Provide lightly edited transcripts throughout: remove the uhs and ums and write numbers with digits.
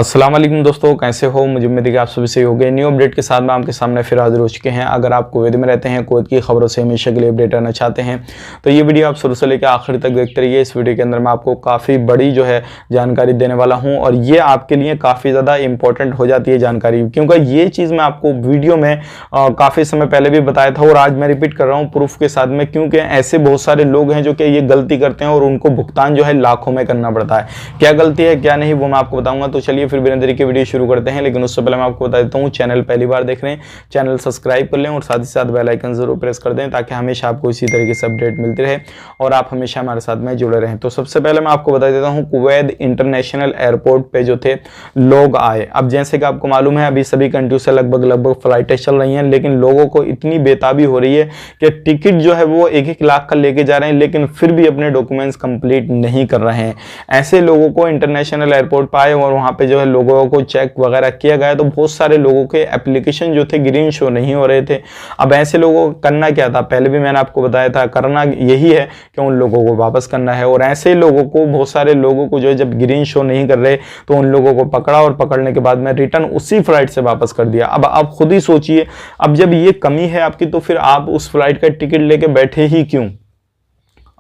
अस्सलाम वालेकुम दोस्तों, कैसे हो? मुझे उम्मीद है कि आप सभी सही हो गए। न्यू अपडेट के साथ में आपके सामने फिर हाजिर हो चुके हैं। अगर आप कुवैत में रहते हैं, कुवैत की खबरों से हमेशा के लिए अपडेट रहना चाहते हैं तो ये वीडियो आप शुरू से लेकर आखिर तक देखते रहिए। इस वीडियो के अंदर मैं आपको काफ़ी बड़ी जो है जानकारी देने वाला हूँ और ये आपके लिए काफ़ी ज़्यादा इंपॉर्टेंट हो जाती है जानकारी, क्योंकि ये चीज़ मैं आपको वीडियो में काफ़ी समय पहले भी बताया था और आज मैं रिपीट कर रहा हूँ प्रूफ के साथ में, क्योंकि ऐसे बहुत सारे लोग हैं जो कि ये गलती करते हैं और उनको भुगतान जो है लाखों में करना पड़ता है। क्या गलती है क्या नहीं वो मैं आपको बताऊंगा। तो चलिए फिर बिना देरी के वीडियो शुरू करते हैं, लेकिन उससे पहले मैं आपको बता देता हूँ, चैनल पहली बार देख रहे हैं चैनल सब्सक्राइब कर लें और साथ ही साथ बेल आइकन जरूर प्रेस कर दें ताकि हमेशा आपको इसी तरीके से अपडेट मिलती रहे और आप हमेशा हमारे साथ में जुड़े रहें। तो सबसे पहले मैं आपको बता देता हूँ, कुवैत इंटरनेशनल एयरपोर्ट पे जो थे लोग आए। अब जैसे कि आपको मालूम है अभी सभी कंट्री से लगभग फ्लाइटें चल रही हैं, लेकिन लोगों को इतनी बेताबी हो रही है कि टिकट जो है वो 1-1 लाख का लेके जा रहे हैं, लेकिन फिर भी अपने डॉक्यूमेंट्स कंप्लीट नहीं कर रहे हैं। ऐसे लोगों को इंटरनेशनल एयरपोर्ट पर आए और वहां पे जो है लोगों को चेक वगैरह किया गया तो बहुत सारे लोगों के एप्लीकेशन जो थे ग्रीन शो नहीं हो रहे थे। अब ऐसे लोगों को करना क्या था, पहले भी मैंने आपको बताया था, करना यही है कि उन लोगों को वापस करना है। और ऐसे लोगों को, बहुत सारे लोगों को जो है जब ग्रीन शो नहीं कर रहे तो उन लोगों को पकड़ा और पकड़ने के बाद में रिटर्न उसी फ्लाइट से वापस कर दिया। अब आप खुद ही सोचिए, अब जब ये कमी है आपकी तो फिर आप उस फ्लाइट का टिकट लेके बैठे ही क्यों?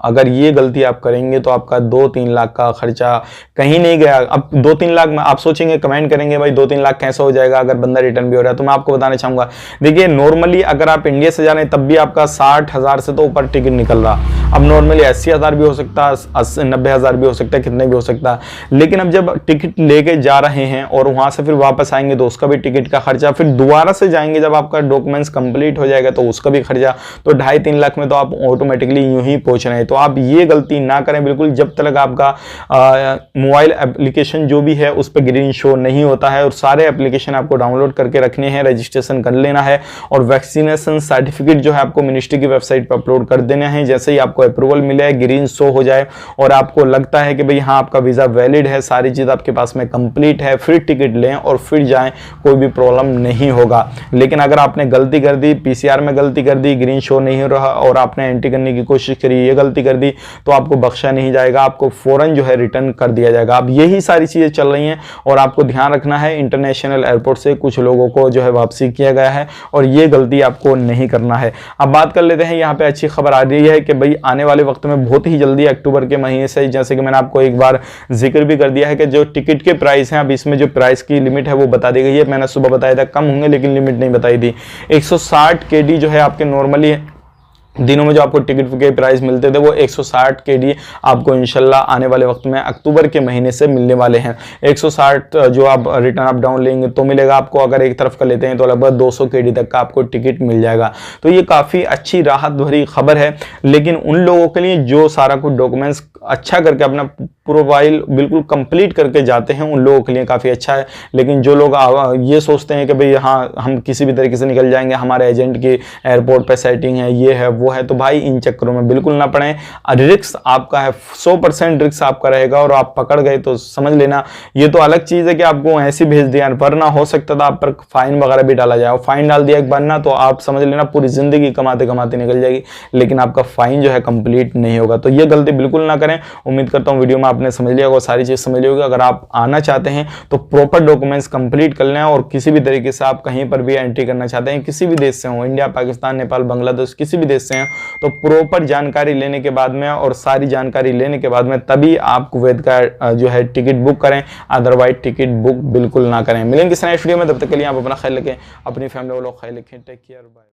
अगर ये गलती आप करेंगे तो आपका 2-3 लाख का खर्चा कहीं नहीं गया। अब 2-3 लाख में आप सोचेंगे, कमेंट करेंगे भाई 2-3 लाख कैसे हो जाएगा अगर बंदा रिटर्न भी हो रहा है। तो मैं आपको बताना चाहूंगा, देखिए नॉर्मली अगर आप इंडिया से जा रहे हैं तब भी आपका 60,000 से तो ऊपर टिकट निकल रहा। अब नॉर्मली 80,000 भी हो सकता है, 90,000 भी हो सकता है, कितने भी हो सकता है। लेकिन अब जब टिकट लेके जा रहे हैं और वहां से फिर वापस आएंगे तो उसका भी टिकट का खर्चा, फिर दोबारा से जाएंगे जब आपका डॉक्यूमेंट्स कंप्लीट हो जाएगा तो उसका भी खर्चा, तो 2.5-3 लाख में तो आप ऑटोमेटिकली यूं ही पहुंच रहे हैं। तो आप ये गलती ना करें बिल्कुल, जब तक आपका मोबाइल एप्लीकेशन जो भी है उस पर ग्रीन शो नहीं होता है। और सारे एप्लीकेशन आपको डाउनलोड करके रखने हैं, रजिस्ट्रेशन कर लेना है और वैक्सीनेशन सर्टिफिकेट जो है आपको मिनिस्ट्री की वेबसाइट पर अपलोड कर देना है। जैसे ही आपको अप्रूवल मिले, ग्रीन शो हो जाए और आपको लगता है कि भाई हाँ आपका वीजा वैलिड है, सारी चीज आपके पास में कंप्लीट है, फिर टिकट लें और फिर जाएं, कोई भी प्रॉब्लम नहीं होगा। लेकिन अगर आपने गलती कर दी, पीसीआर में गलती कर दी, ग्रीन शो नहीं हो रहा और आपने एंट्री करने की कोशिश करी, ये गलती कर दी तो आपको बख्शा नहीं जाएगा, आपको फौरन जो है रिटर्न कर दिया जाएगा। अब यही सारी चीजें चल रही हैं और आपको ध्यान रखना है, इंटरनेशनल एयरपोर्ट से कुछ लोगों को जो है वापसी किया गया है और ये गलती आपको नहीं करना है। अब बात कर लेते हैं, यहाँ पे अच्छी खबर आ रही है कि भाई आने वाले वक्त में बहुत ही जल्दी अक्टूबर के महीने से, जैसे कि मैंने आपको एक बार जिक्र भी कर दिया है कि जो टिकट के प्राइस हैं, अब इसमें जो प्राइस की लिमिट है वो बता दी गई है। मैंने सुबह बताया था कम होंगे लेकिन लिमिट नहीं बताई थी। 160 kd जो है आपके नॉर्मली दिनों में जो आपको टिकट के प्राइस मिलते थे वो 160 kd आपको इंशाल्लाह आने वाले वक्त में अक्टूबर के महीने से मिलने वाले हैं। 160 जो आप रिटर्न अप डाउन लेंगे तो मिलेगा आपको, अगर एक तरफ का लेते हैं तो लगभग 200 kd तक का आपको टिकट मिल जाएगा। तो ये काफ़ी अच्छी राहत भरी खबर है, लेकिन उन लोगों के लिए जो सारा कुछ डॉक्यूमेंट्स अच्छा करके अपना प्रोफाइल बिल्कुल कंप्लीट करके जाते हैं उन लोगों के लिए काफ़ी अच्छा है। लेकिन जो लोग ये सोचते हैं कि भाई हाँ हम किसी भी तरीके से निकल जाएंगे, हमारे एजेंट की एयरपोर्ट पे सेटिंग है, ये है वो है, तो भाई इन चक्करों में बिल्कुल ना पड़े। रिस्क आपका है, 100% रिस्क आपका रहेगा और आप पकड़ गए तो समझ लेना। ये तो अलग चीज़ है कि आपको ऐसी भेज दिया, वरना हो सकता था आप पर फाइन वगैरह भी डाला जाए। फाइन डाल दिया एक बार ना तो आप समझ लेना पूरी जिंदगी कमाते कमाते निकल जाएगी, लेकिन आपका फाइन जो है कंप्लीट नहीं होगा। तो ये गलती बिल्कुल ना करें। उम्मीद करता हूँ वीडियो में आपने समझ लिया होगा, सारी चीज़ समझ ली होगी। अगर आप आना चाहते हैं तो प्रॉपर डॉक्यूमेंट्स कंप्लीट कर लें और किसी भी तरीके से आप कहीं पर भी एंट्री करना चाहते हैं, किसी भी देश से हो, इंडिया, पाकिस्तान, नेपाल, बांग्लादेश, किसी भी देश से हैं, तो प्रॉपर जानकारी लेने के बाद में और सारी जानकारी लेने के बाद में तभी आप कुवैत का जो है टिकट बुक करें, अदरवाइज टिकट बुक बिल्कुल ना करें। मिलेंगे किसी नए वीडियो में, तब तक के लिए आप अपना ख्याल रखें, अपनी फैमिली वालों का ख्याल रखें। Take care, bye.